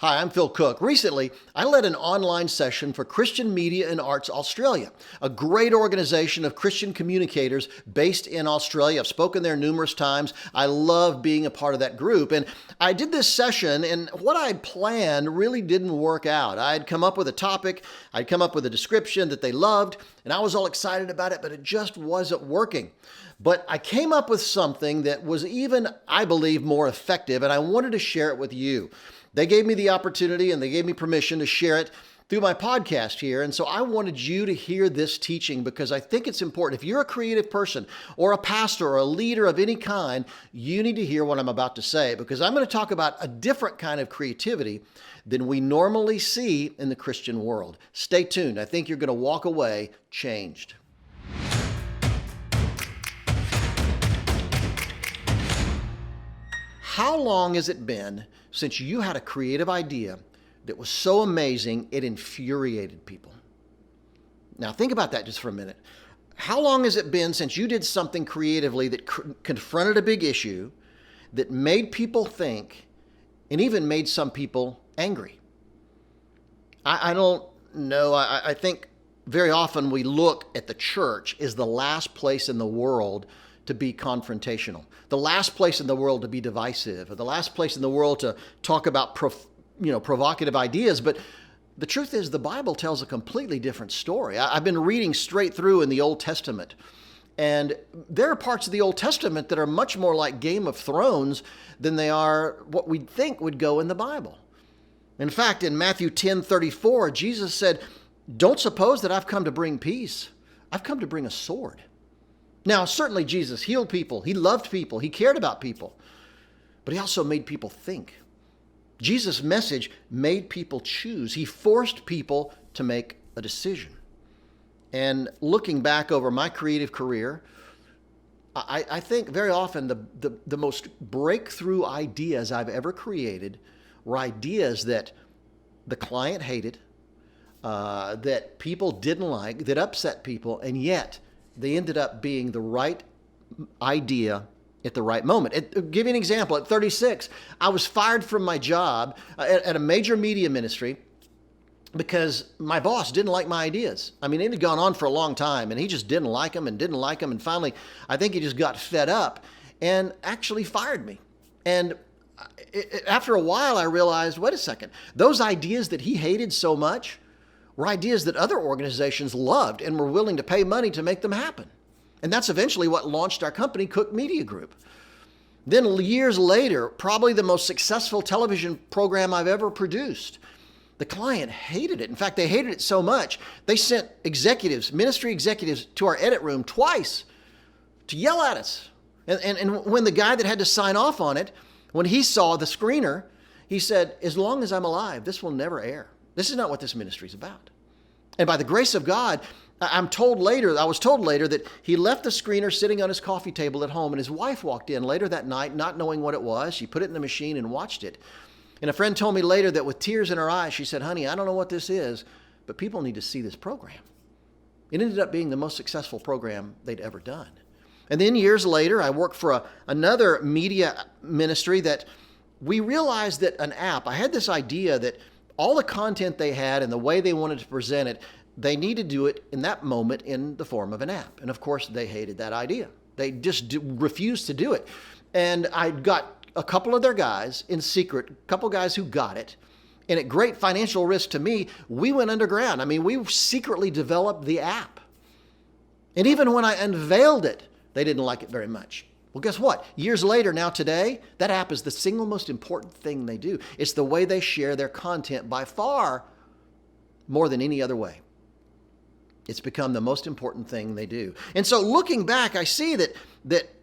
Hi, I'm Phil Cooke. Recently, I led an online session for Christian Media and Arts Australia, a great organization of Christian communicators based in Australia. I've spoken there numerous times. I love being a part of that group. And I did this session, and what I planned really didn't work out. I'd come up with a topic, I'd come up with a description that they loved, and I was all excited about it, but it just wasn't working. But I came up with something that was even, I believe, more effective, and I wanted to share it with you. They gave me the opportunity and they gave me permission to share it through my podcast here. And so I wanted you to hear this teaching because I think it's important. If you're a creative person or a pastor or a leader of any kind, you need to hear what I'm about to say because I'm going to talk about a different kind of creativity than we normally see in the Christian world. Stay tuned. I think you're going to walk away changed. How long has it been since you had a creative idea that was so amazing it infuriated people? Now think about that just for a minute. How long has it been since you did something creatively that confronted a big issue, that made people think, and even made some people angry? I don't know. I think very often we look at the church as the last place in the world to be confrontational, the last place in the world to be divisive, or the last place in the world to talk about provocative ideas. But the truth is the Bible tells a completely different story. I've been reading straight through in the Old Testament, and there are parts of the Old Testament that are much more like Game of Thrones than they are what we'd think would go in the Bible. In fact, in Matthew 10:34, Jesus said, "Don't suppose that I've come to bring peace. I've come to bring a sword." Now, certainly Jesus healed people. He loved people. He cared about people. But he also made people think. Jesus' message made people choose. He forced people to make a decision. And looking back over my creative career, I think very often the most breakthrough ideas I've ever created were ideas that the client hated, that people didn't like, that upset people, and yet they ended up being the right idea at the right moment. I'll give you an example. At 36, I was fired from my job at a major media ministry because my boss didn't like my ideas. I mean, it had gone on for a long time, and he just didn't like them. And finally, I think he just got fed up and actually fired me. And after a while, I realized, wait a second, those ideas that he hated so much were ideas that other organizations loved and were willing to pay money to make them happen. And that's eventually what launched our company, Cooke Media Group. Then years later, probably the most successful television program I've ever produced, the client hated it. In fact, they hated it so much, they sent executives, ministry executives, to our edit room twice to yell at us. And when the guy that had to sign off on it, when he saw the screener, he said, "As long as I'm alive, this will never air. This is not what this ministry is about." And by the grace of God, I was told later that he left the screener sitting on his coffee table at home, and his wife walked in later that night, not knowing what it was. She put it in the machine and watched it. And a friend told me later that with tears in her eyes, she said, "Honey, I don't know what this is, but people need to see this program." It ended up being the most successful program they'd ever done. And then years later, I worked for another media ministry that we realized that I had this idea that all the content they had and the way they wanted to present it, they needed to do it in that moment in the form of an app. And of course, they hated that idea. They just refused to do it. And I got a couple of their guys in secret, a couple guys who got it. And at great financial risk to me, we went underground. I mean, we secretly developed the app. And even when I unveiled it, they didn't like it very much. Well, guess what? Years later, now today, that app is the single most important thing they do. It's the way they share their content by far more than any other way. It's become the most important thing they do. And so looking back, I see that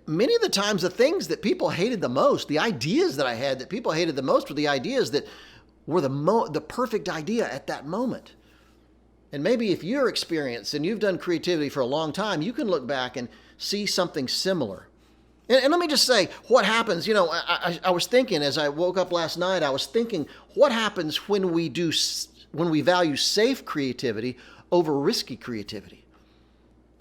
many of the times the things that people hated the most, the ideas that I had that people hated the most were the ideas that were the perfect idea at that moment. And maybe if you're experienced and you've done creativity for a long time, you can look back and see something similar. And let me just say, what happens, I was thinking as I woke up last night, I was thinking, what happens when we value safe creativity over risky creativity?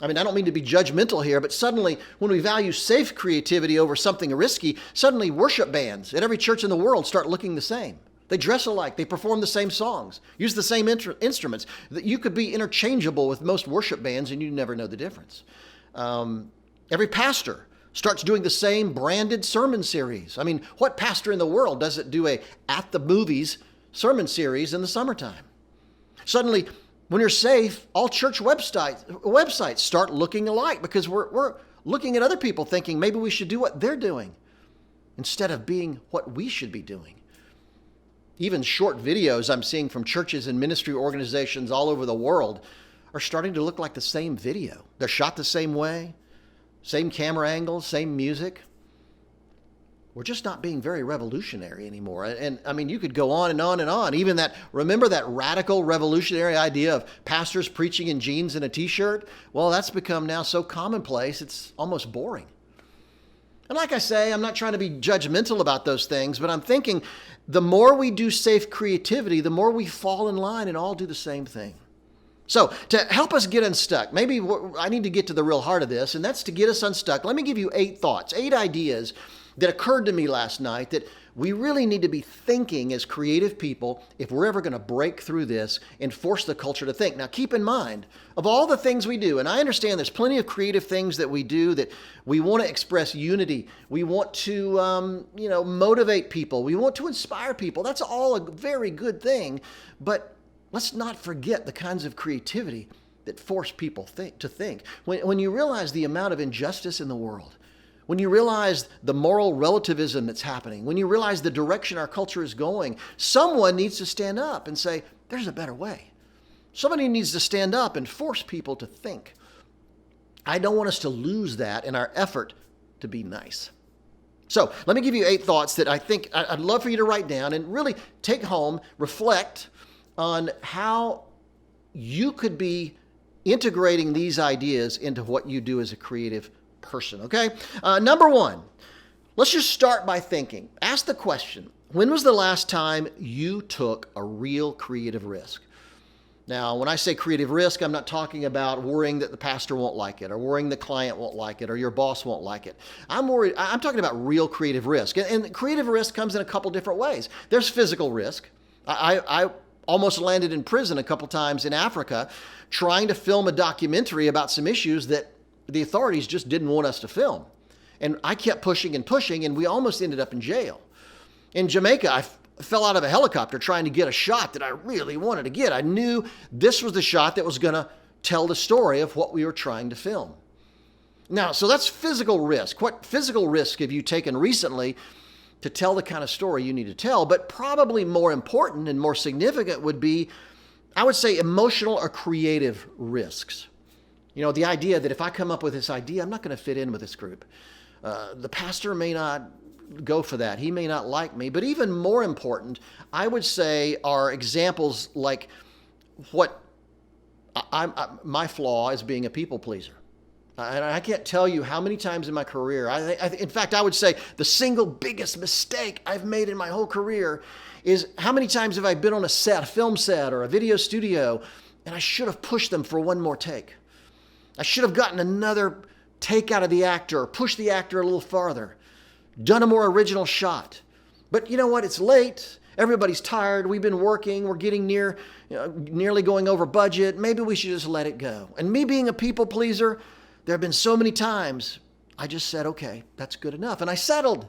I mean, I don't mean to be judgmental here, but suddenly when we value safe creativity over something risky, suddenly worship bands at every church in the world start looking the same. They dress alike. They perform the same songs, use the same instruments. You could be interchangeable with most worship bands and you never know the difference. Every pastor starts doing the same branded sermon series. I mean, what pastor in the world doesn't do a at the movies sermon series in the summertime? Suddenly, when you're safe, all church websites start looking alike because we're looking at other people thinking maybe we should do what they're doing instead of being what we should be doing. Even short videos I'm seeing from churches and ministry organizations all over the world are starting to look like the same video. They're shot the same way, same camera angles, same music. We're just not being very revolutionary anymore. And I mean, you could go on and on and on. Even remember that radical revolutionary idea of pastors preaching in jeans and a t-shirt? Well, that's become now so commonplace, it's almost boring. And like I say, I'm not trying to be judgmental about those things, but I'm thinking the more we do safe creativity, the more we fall in line and all do the same thing. So to help us get unstuck, maybe I need to get to the real heart of this, and that's to get us unstuck. Let me give you 8 thoughts, 8 ideas that occurred to me last night that we really need to be thinking as creative people if we're ever going to break through this and force the culture to think. Now, keep in mind, of all the things we do, and I understand there's plenty of creative things that we do that we want to express unity. We want to, motivate people. We want to inspire people. That's all a very good thing. But let's not forget the kinds of creativity that force people to think. When you realize the amount of injustice in the world, when you realize the moral relativism that's happening, when you realize the direction our culture is going, someone needs to stand up and say, there's a better way. Somebody needs to stand up and force people to think. I don't want us to lose that in our effort to be nice. So let me give you 8 thoughts that I think I'd love for you to write down and really take home, reflect on how you could be integrating these ideas into what you do as a creative person, okay? Number 1, let's just start by thinking. Ask the question, when was the last time you took a real creative risk? Now, when I say creative risk, I'm not talking about worrying that the pastor won't like it or worrying the client won't like it or your boss won't like it. I'm talking about real creative risk. And creative risk comes in a couple different ways. There's physical risk. I almost landed in prison a couple times in Africa trying to film a documentary about some issues that the authorities just didn't want us to film. And I kept pushing and pushing, and we almost ended up in jail. In Jamaica, I fell out of a helicopter trying to get a shot that I really wanted to get. I knew this was the shot that was going to tell the story of what we were trying to film. Now, so that's physical risk. What physical risk have you taken recently to tell the kind of story you need to tell? But probably more important and more significant would be, I would say, emotional or creative risks. You know, the idea that if I come up with this idea, I'm not going to fit in with this group. The pastor may not go for that. He may not like me. But even more important, I would say, are examples like what my flaw is being a people pleaser. And I can't tell you how many times in my career, in fact, I would say the single biggest mistake I've made in my whole career is how many times have I been on a set, a film set or a video studio, and I should have pushed them for one more take. I should have gotten another take out of the actor, pushed the actor a little farther, done a more original shot. But you know what? It's late. Everybody's tired. We've been working. We're getting nearly going over budget. Maybe we should just let it go. And me being a people pleaser, there have been so many times I just said, okay, that's good enough. And I settled.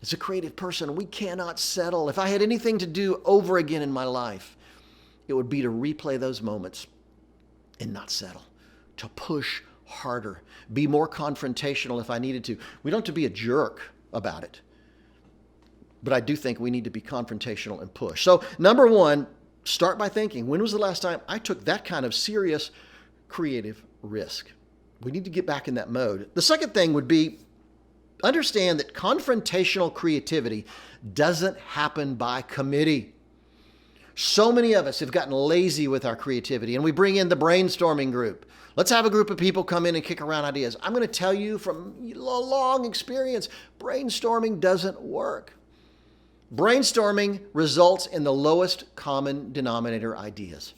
As a creative person, we cannot settle. If I had anything to do over again in my life, it would be to replay those moments and not settle. To push harder, be more confrontational if I needed to. We don't have to be a jerk about it, but I do think we need to be confrontational and push. So number 1, start by thinking, when was the last time I took that kind of serious creative risk? We need to get back in that mode. The second thing would be, understand that confrontational creativity doesn't happen by committee. So many of us have gotten lazy with our creativity, and we bring in the brainstorming group. Let's have a group of people come in and kick around ideas. I'm going to tell you from long experience, brainstorming doesn't work. Brainstorming results in the lowest common denominator ideas.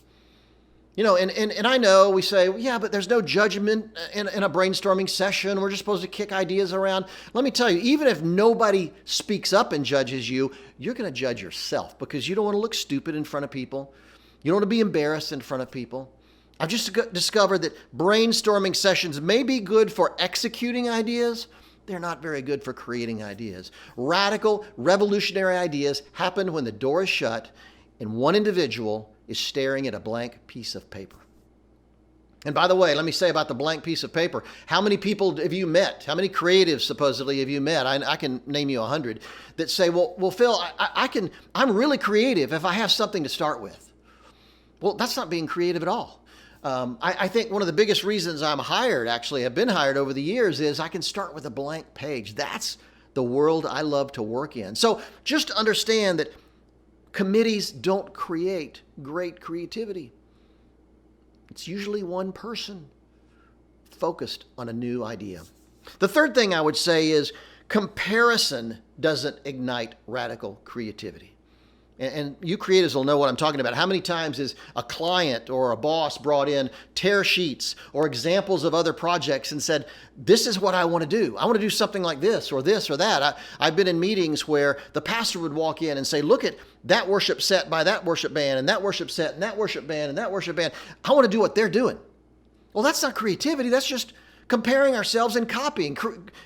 And I know we say, yeah, but there's no judgment in a brainstorming session. We're just supposed to kick ideas around. Let me tell you, even if nobody speaks up and judges you, you're going to judge yourself because you don't want to look stupid in front of people. You don't want to be embarrassed in front of people. I've just discovered that brainstorming sessions may be good for executing ideas. They're not very good for creating ideas. Radical, revolutionary ideas happen when the door is shut and one individual is staring at a blank piece of paper. And by the way, let me say about the blank piece of paper, how many people have you met? How many creatives supposedly have you met? I can name you 100 that say, well, Phil, I'm really creative if I have something to start with. Well, that's not being creative at all. I think one of the biggest reasons I'm hired, actually have been hired over the years, is I can start with a blank page. That's the world I love to work in. So just understand that committees don't create great creativity. It's usually one person focused on a new idea. The third thing I would say is comparison doesn't ignite radical creativity. And you creatives will know what I'm talking about. How many times is a client or a boss brought in tear sheets or examples of other projects and said, this is what I want to do. I want to do something like this or that. I've been in meetings where the pastor would walk in and say, look at that worship set by that worship band and that worship set and that worship band and that worship band. I want to do what they're doing. Well, that's not creativity. That's just comparing ourselves and copying.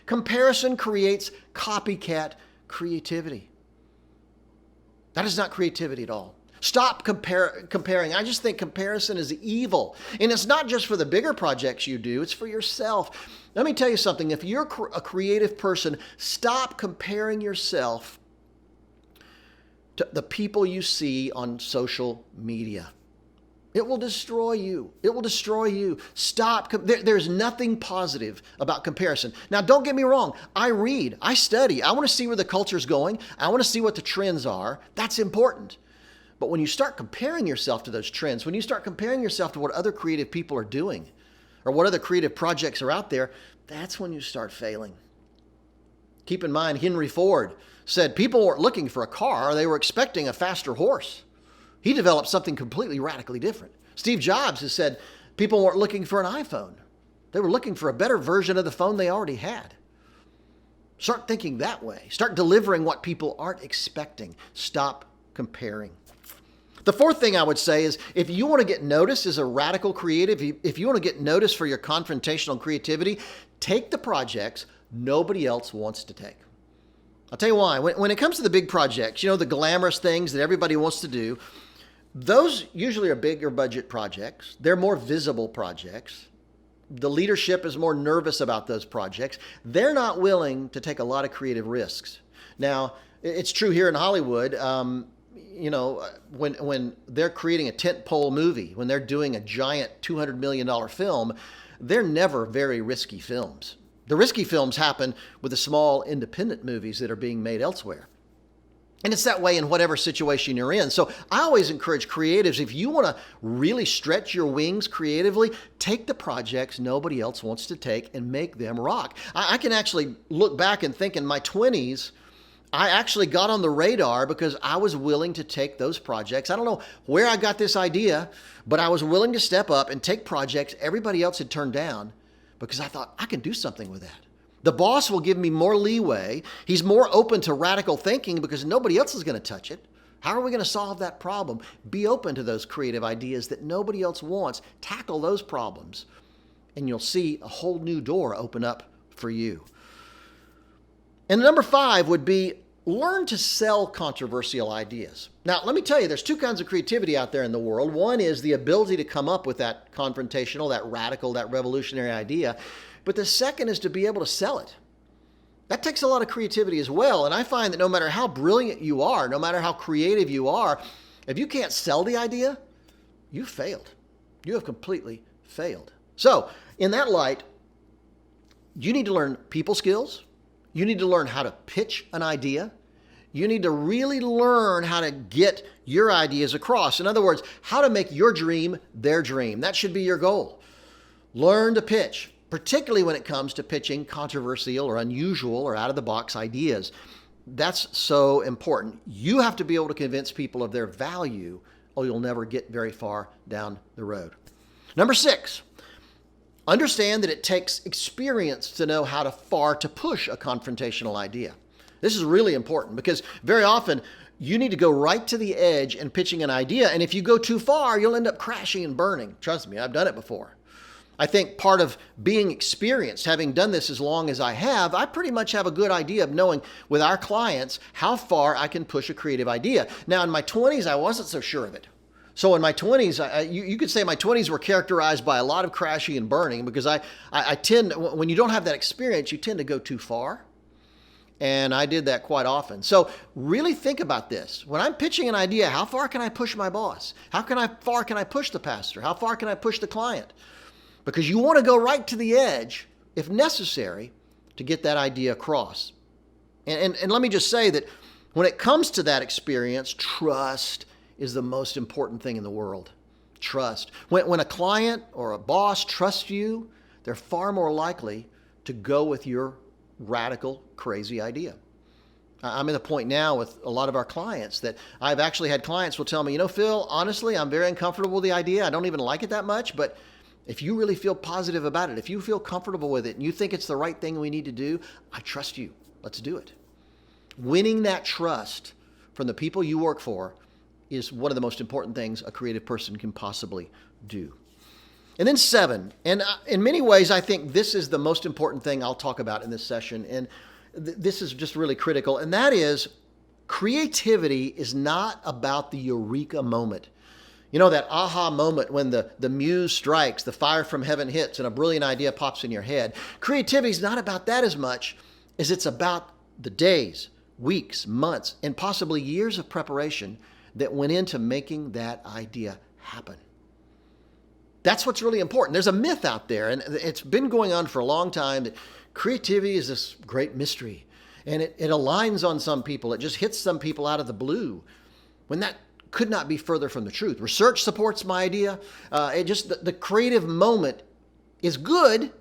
Comparison creates copycat creativity. That is not creativity at all. Stop comparing. I just think comparison is evil. And it's not just for the bigger projects you do, it's for yourself. Let me tell you something. If you're a creative person, stop comparing yourself to the people you see on social media. It will destroy you. It will destroy you. Stop. There's nothing positive about comparison. Now, don't get me wrong. I read. I study. I want to see where the culture's going. I want to see what the trends are. That's important. But when you start comparing yourself to those trends, when you start comparing yourself to what other creative people are doing or what other creative projects are out there, that's when you start failing. Keep in mind, Henry Ford said people weren't looking for a car. They were expecting a faster horse. He developed something completely radically different. Steve Jobs has said people weren't looking for an iPhone. They were looking for a better version of the phone they already had. Start thinking that way. Start delivering what people aren't expecting. Stop comparing. The fourth thing I would say is if you want to get noticed as a radical creative, if you want to get noticed for your confrontational creativity, take the projects nobody else wants to take. I'll tell you why. When it comes to the big projects, the glamorous things that everybody wants to do, those usually are bigger budget projects. They're more visible projects. The leadership is more nervous about those projects. They're not willing to take a lot of creative risks. Now, it's true here in Hollywood. When they're creating a tentpole movie, when they're doing a giant $200 million film, they're never very risky films. The risky films happen with the small independent movies that are being made elsewhere. And it's that way in whatever situation you're in. So I always encourage creatives, if you want to really stretch your wings creatively, take the projects nobody else wants to take and make them rock. I can actually look back and think in my 20s, I actually got on the radar because I was willing to take those projects. I don't know where I got this idea, but I was willing to step up and take projects everybody else had turned down because I thought I can do something with that. The boss will give me more leeway. He's more open to radical thinking because nobody else is going to touch it. How are we going to solve that problem? Be open to those creative ideas that nobody else wants. Tackle those problems, and you'll see a whole new door open up for you. And number 5 would be learn to sell controversial ideas. Now, let me tell you, there's 2 kinds of creativity out there in the world. One is the ability to come up with that confrontational, that radical, that revolutionary idea. But the second is to be able to sell it. That takes a lot of creativity as well. And I find that no matter how brilliant you are, no matter how creative you are, if you can't sell the idea, you've failed. You have completely failed. So, in that light, you need to learn people skills. You need to learn how to pitch an idea. You need to really learn how to get your ideas across. In other words, how to make your dream their dream. That should be your goal. Learn to pitch, particularly when it comes to pitching controversial or unusual or out-of-the-box ideas. That's so important. You have to be able to convince people of their value or you'll never get very far down the road. Number 6, understand that it takes experience to know how far to push a confrontational idea. This is really important because very often you need to go right to the edge in pitching an idea. And if you go too far, you'll end up crashing and burning. Trust me, I've done it before. I think part of being experienced, having done this as long as I have, I pretty much have a good idea of knowing with our clients how far I can push a creative idea. Now, in my 20s, I wasn't so sure of it. So in my 20s, you could say my 20s were characterized by a lot of crashing and burning because I tend, when you don't have that experience, you tend to go too far. And I did that quite often. So really think about this. When I'm pitching an idea, how far can I push my boss? How far can I push the pastor? How far can I push the client? Because you want to go right to the edge, if necessary, to get that idea across. And let me just say that when it comes to that experience, trust is the most important thing in the world. Trust. When a client or a boss trusts you, they're far more likely to go with your radical, crazy idea. I'm at the point now with a lot of our clients that I've actually had clients will tell me, Phil, honestly, I'm very uncomfortable with the idea. I don't even like it that much, but if you really feel positive about it, if you feel comfortable with it and you think it's the right thing we need to do, I trust you. Let's do it. Winning that trust from the people you work for is one of the most important things a creative person can possibly do. And then 7, and in many ways, I think this is the most important thing I'll talk about in this session, and this is just really critical, and that is creativity is not about the eureka moment. That aha moment when the muse strikes, the fire from heaven hits, and a brilliant idea pops in your head. Creativity is not about that as much as it's about the days, weeks, months, and possibly years of preparation that went into making that idea happen. That's what's really important. There's a myth out there, and it's been going on for a long time, that creativity is this great mystery, and it aligns on some people. It just hits some people out of the blue, when that could not be further from the truth. Research supports my idea. The creative moment is good,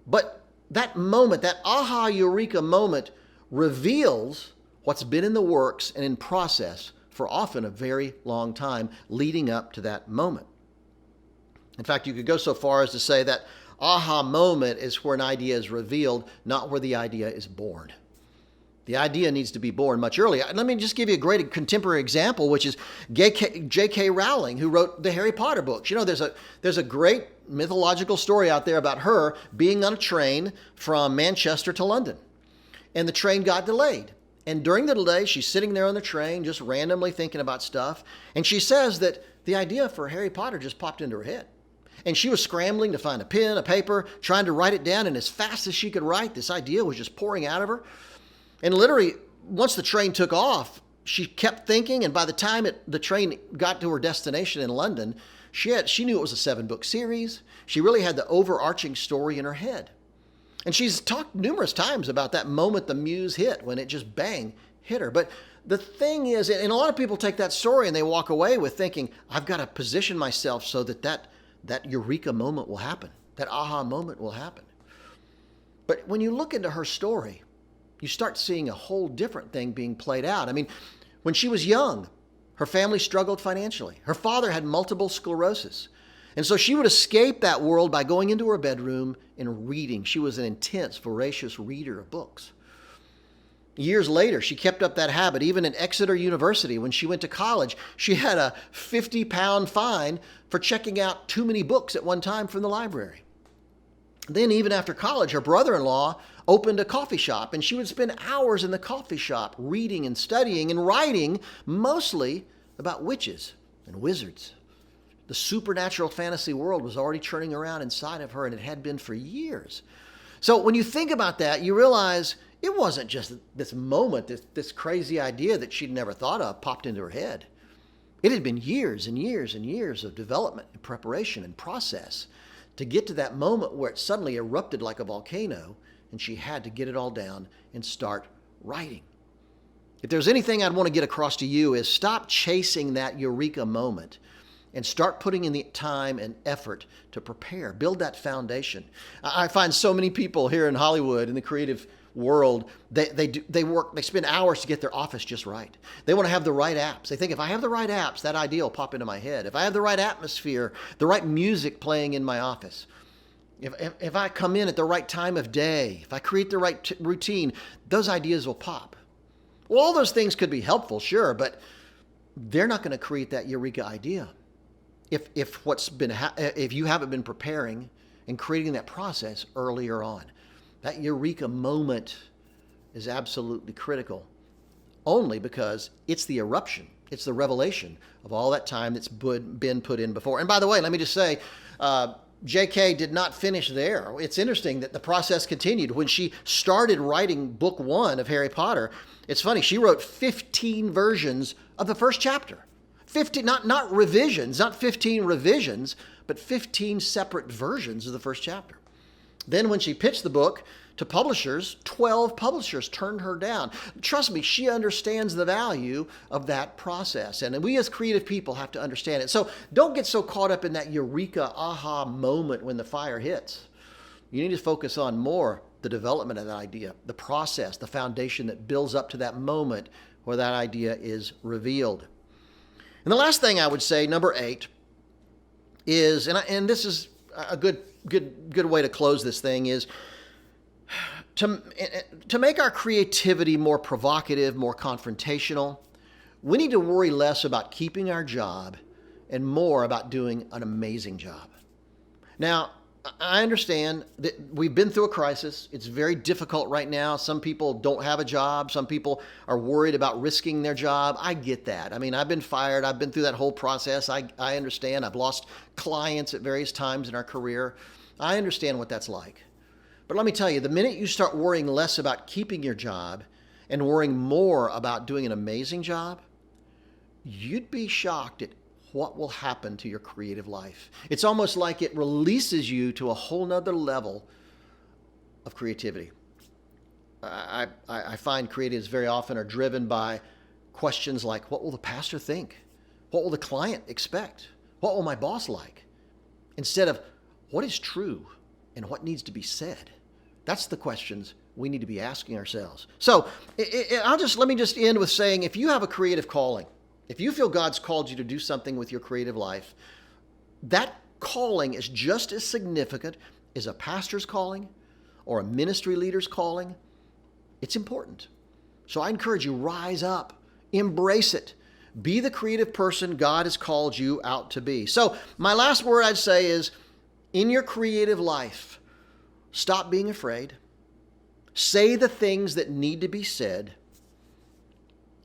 but that moment, that aha eureka moment, reveals what's been in the works and in process for often a very long time leading up to that moment. In fact, you could go so far as to say that aha moment is where an idea is revealed, not where the idea is born. The idea needs to be born much earlier. Let me just give you a great contemporary example, which is J.K. Rowling, who wrote the Harry Potter books. There's a great mythological story out there about her being on a train from Manchester to London, and the train got delayed. And during the delay, she's sitting there on the train, just randomly thinking about stuff, and she says that the idea for Harry Potter just popped into her head. And she was scrambling to find a pen, a paper, trying to write it down, and as fast as she could write, this idea was just pouring out of her. And literally, once the train took off, she kept thinking, and by the time the train got to her destination in London, she knew it was a 7-book series. She really had the overarching story in her head. And she's talked numerous times about that moment the muse hit, when it just bang, hit her. But the thing is, and a lot of people take that story and they walk away with thinking, I've got to position myself so that eureka moment will happen, that aha moment will happen. But when you look into her story, you start seeing a whole different thing being played out. I mean, when she was young, her family struggled financially. Her father had multiple sclerosis. And so she would escape that world by going into her bedroom and reading. She was an intense, voracious reader of books. Years later, she kept up that habit. Even at Exeter University, when she went to college, she had a 50-pound fine for checking out too many books at one time from the library. Then even after college, her brother-in-law opened a coffee shop, and she would spend hours in the coffee shop reading and studying and writing, mostly about witches and wizards. The supernatural fantasy world was already churning around inside of her, and it had been for years. So when you think about that, you realize it wasn't just this moment, this crazy idea that she'd never thought of popped into her head. It had been years and years and years of development and preparation and process to get to that moment where it suddenly erupted like a volcano, and she had to get it all down and start writing. If there's anything I'd want to get across to you is stop chasing that eureka moment and start putting in the time and effort to prepare, build that foundation. I find so many people here in Hollywood in the creative world, they spend hours to get their office just right. They want to have the right apps. They think if I have the right apps, that idea will pop into my head. If I have the right atmosphere, the right music playing in my office, if I come in at the right time of day, if I create the right routine, those ideas will pop. Well, all those things could be helpful, sure, but they're not going to create that eureka idea. If you haven't been preparing and creating that process earlier on, that eureka moment is absolutely critical. Only because it's the eruption, it's the revelation of all that time that's been put in before. And by the way, let me just say, J.K. did not finish there. It's interesting that the process continued. When she started writing book 1 of Harry Potter, it's funny, she wrote 15 versions of the first chapter. 15, not revisions, not 15 revisions, but 15 separate versions of the first chapter. Then when she pitched the book to publishers, 12 publishers turned her down. Trust me, she understands the value of that process. And we as creative people have to understand it. So don't get so caught up in that eureka, aha moment when the fire hits. You need to focus on more the development of that idea, the process, the foundation that builds up to that moment where that idea is revealed. And the last thing I would say, number 8, is, and this is a good way to close this thing, is to make our creativity more provocative, more confrontational, we need to worry less about keeping our job and more about doing an amazing job. Now, I understand that we've been through a crisis. It's very difficult right now. Some people don't have a job. Some people are worried about risking their job. I get that. I mean, I've been fired. I've been through that whole process. I understand. I've lost clients at various times in our career. I understand what that's like. But let me tell you, the minute you start worrying less about keeping your job and worrying more about doing an amazing job, you'd be shocked at what will happen to your creative life. It's almost like it releases you to a whole nother level of creativity. I find creatives very often are driven by questions like, what will the pastor think? What will the client expect? What will my boss like? Instead of, what is true and what needs to be said? That's the questions we need to be asking ourselves. So let me just end with saying, if you have a creative calling, if you feel God's called you to do something with your creative life, that calling is just as significant as a pastor's calling or a ministry leader's calling. It's important. So I encourage you, rise up, embrace it. Be the creative person God has called you out to be. So my last word I'd say is, in your creative life, stop being afraid. Say the things that need to be said.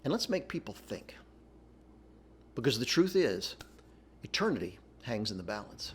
And let's make people think. Because the truth is, eternity hangs in the balance.